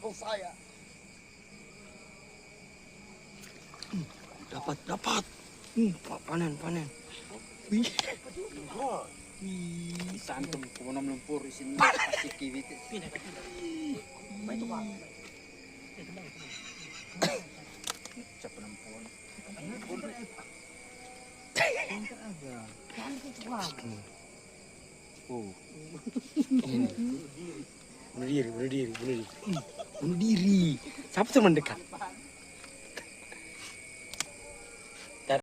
atau saya. Dapat. Panen. Wih. Santum kuno melumpur di sini pasti kiwit. Cap penampun. Oh. Bunuh diri. Siapa tuh mendekat?